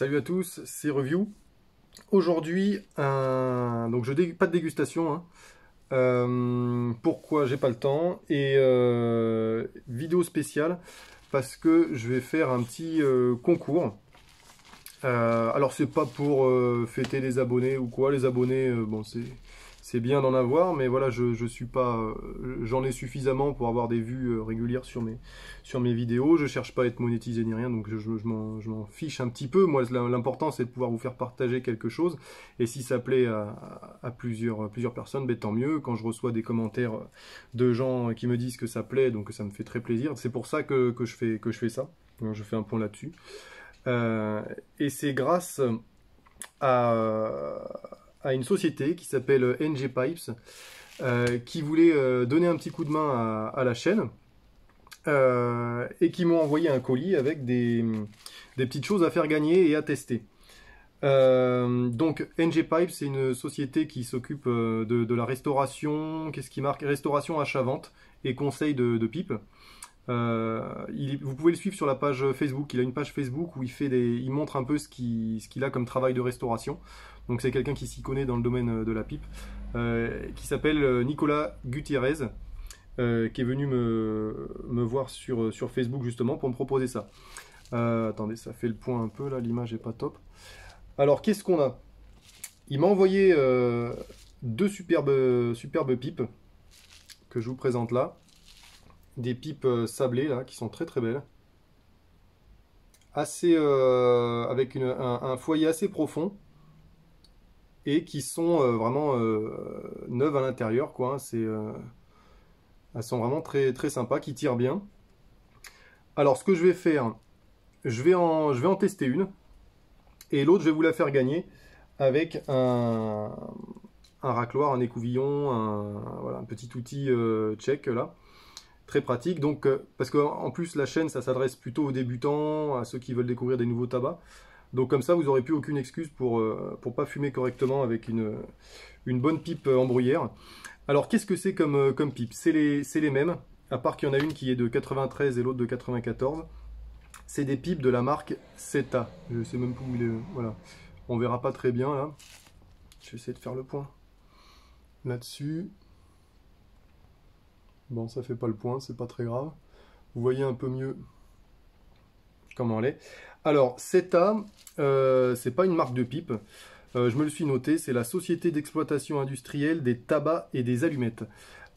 Salut à tous, c'est Review. Aujourd'hui, donc pas de dégustation, hein. Pourquoi j'ai pas le temps et vidéo spéciale parce que je vais faire un petit concours. Alors c'est pas pour fêter les abonnés ou quoi. Les abonnés, bon c'est bien d'en avoir, mais voilà, je suis pas, j'en ai suffisamment pour avoir des vues régulières sur mes vidéos. Je cherche pas à être monétisé ni rien, donc je m'en fiche un petit peu. Moi, l'important c'est de pouvoir vous faire partager quelque chose. Et si ça plaît à plusieurs personnes, ben, tant mieux. Quand je reçois des commentaires de gens qui me disent que ça plaît, donc ça me fait très plaisir. C'est pour ça que je fais ça. Donc, je fais un point là-dessus. Et c'est grâce à, à une société qui s'appelle NG Pipes qui voulait donner un petit coup de main à la chaîne et qui m'ont envoyé un colis avec des petites choses à faire gagner et à tester. Donc NG Pipes, c'est une société qui s'occupe de la restauration, qu'est-ce qui marque? Restauration, achat-vente et conseil de pipes. Vous pouvez le suivre sur la page Facebook. Il a une page Facebook où il montre un peu ce qu'il a comme travail de restauration. Donc c'est quelqu'un qui s'y connaît dans le domaine de la pipe, qui s'appelle Nicolas Gutiérrez, qui est venu me voir sur Facebook justement pour me proposer ça. Attendez, ça fait le point un peu là, l'image est pas top. Alors qu'est-ce qu'on a? Il m'a envoyé deux superbes pipes que je vous présente là. Des pipes sablées là qui sont très très belles, assez avec un foyer assez profond et qui sont vraiment neuves à l'intérieur quoi. Elles sont vraiment très très sympas, qui tirent bien. Alors ce que je vais faire, je vais en tester une et l'autre je vais vous la faire gagner avec un racloir, un écouvillon, voilà, un petit outil tchèque là. Très pratique, donc parce qu'en plus la chaîne ça s'adresse plutôt aux débutants, à ceux qui veulent découvrir des nouveaux tabacs. Donc comme ça vous n'aurez plus aucune excuse pour pas fumer correctement avec une bonne pipe en bruyère. Alors qu'est-ce que c'est comme pipe? C'est les mêmes, à part qu'il y en a une qui est de 93 et l'autre de 94. C'est des pipes de la marque Seta. Je sais même pas où il est. Voilà. On verra pas très bien là. Je vais essayer de faire le point là-dessus. Bon, ça fait pas le point, c'est pas très grave. Vous voyez un peu mieux comment elle est. Alors, Seta, c'est pas une marque de pipe. Je me le suis noté, c'est la Société d'exploitation industrielle des tabacs et des allumettes.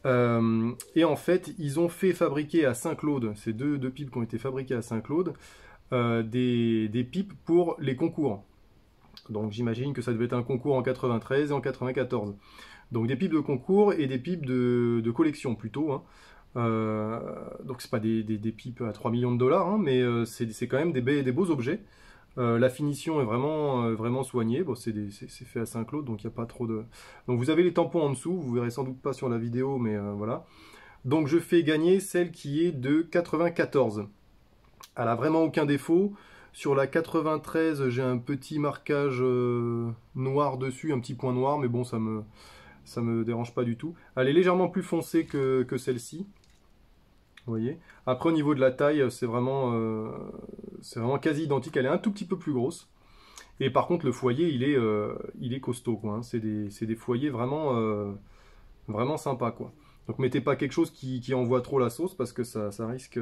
Et en fait, ils ont fait fabriquer à Saint-Claude, ces deux pipes qui ont été fabriquées à Saint-Claude, des pipes pour les concours. Donc j'imagine que ça devait être un concours en 93 et en 94. Donc des pipes de concours et des pipes de collection plutôt, hein. Donc c'est pas des pipes à 3 millions de dollars, hein, mais c'est quand même des beaux objets. La finition est vraiment soignée. Bon, c'est fait à Saint-Claude, donc il n'y a pas trop de... Donc vous avez les tampons en dessous, vous verrez sans doute pas sur la vidéo, mais voilà. Donc je fais gagner celle qui est de 94. Elle a vraiment aucun défaut. Sur la 93, j'ai un petit marquage noir dessus, un petit point noir, mais bon, ça me dérange pas du tout. Elle est légèrement plus foncée que celle-ci. Vous voyez. Après, au niveau de la taille, c'est vraiment quasi identique. Elle est un tout petit peu plus grosse. Et par contre, le foyer, il est costaud, quoi, hein. C'est des foyers vraiment sympas, quoi. Donc, mettez pas quelque chose qui envoie trop la sauce parce que ça risque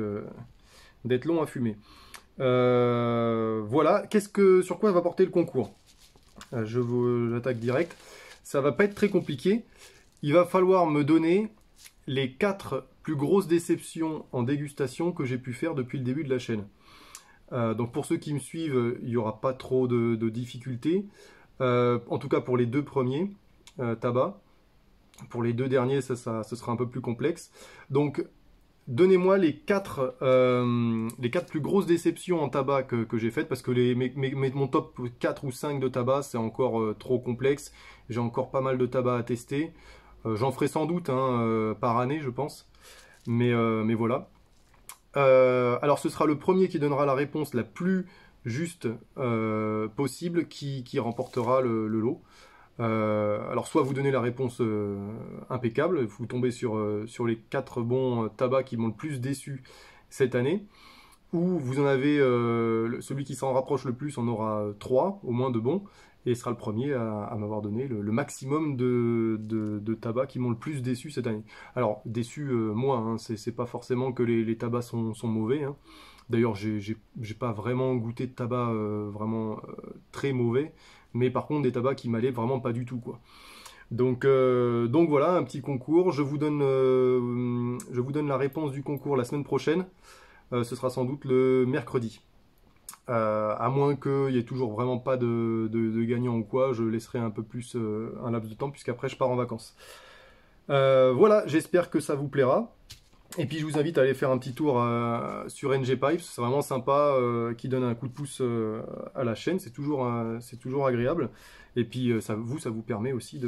d'être long à fumer. Voilà. Sur quoi va porter le concours? J'attaque direct. Ça va pas être très compliqué. Il va falloir me donner les 4 plus grosses déceptions en dégustation que j'ai pu faire depuis le début de la chaîne. Donc pour ceux qui me suivent, il n'y aura pas trop de difficultés. En tout cas pour les 2 premiers tabacs. Pour les 2 derniers, ce sera un peu plus complexe. Donc donnez-moi les 4 plus grosses déceptions en tabac que j'ai faites, parce que mon top 4 ou 5 de tabac, c'est encore trop complexe. J'ai encore pas mal de tabac à tester. J'en ferai sans doute par année, je pense. Mais voilà. Alors ce sera le premier qui donnera la réponse la plus juste possible qui remportera le lot. Alors soit vous donnez la réponse impeccable, vous tombez sur les 4 bons tabacs qui m'ont le plus déçu cette année, ou vous en avez, celui qui s'en rapproche le plus en aura 3, au moins de bons, et sera le premier à m'avoir donné le maximum de tabacs qui m'ont le plus déçu cette année. Alors, déçu, moi, hein, c'est pas forcément que les tabacs sont mauvais, hein. D'ailleurs, j'ai pas vraiment goûté de tabac vraiment très mauvais, mais par contre des tabacs qui m'allaient vraiment pas du tout, quoi. Donc voilà, un petit concours. Je vous donne la réponse du concours la semaine prochaine. Ce sera sans doute le mercredi. À moins qu'il y ait toujours vraiment pas de gagnant ou quoi, je laisserai un peu plus un laps de temps, puisqu'après je pars en vacances. Voilà, j'espère que ça vous plaira. Et puis je vous invite à aller faire un petit tour sur NG Pipes, c'est vraiment sympa, qui donne un coup de pouce à la chaîne, c'est toujours agréable. Et puis ça vous permet aussi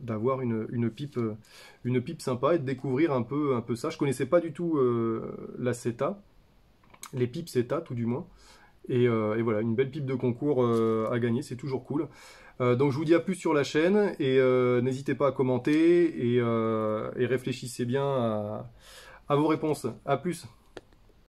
d'avoir une pipe sympa et de découvrir un peu ça. Je connaissais pas du tout la CETA, les pipes CETA tout du moins. Et voilà, une belle pipe de concours à gagner, c'est toujours cool. Donc je vous dis à plus sur la chaîne et n'hésitez pas à commenter et réfléchissez bien à vos réponses. À plus.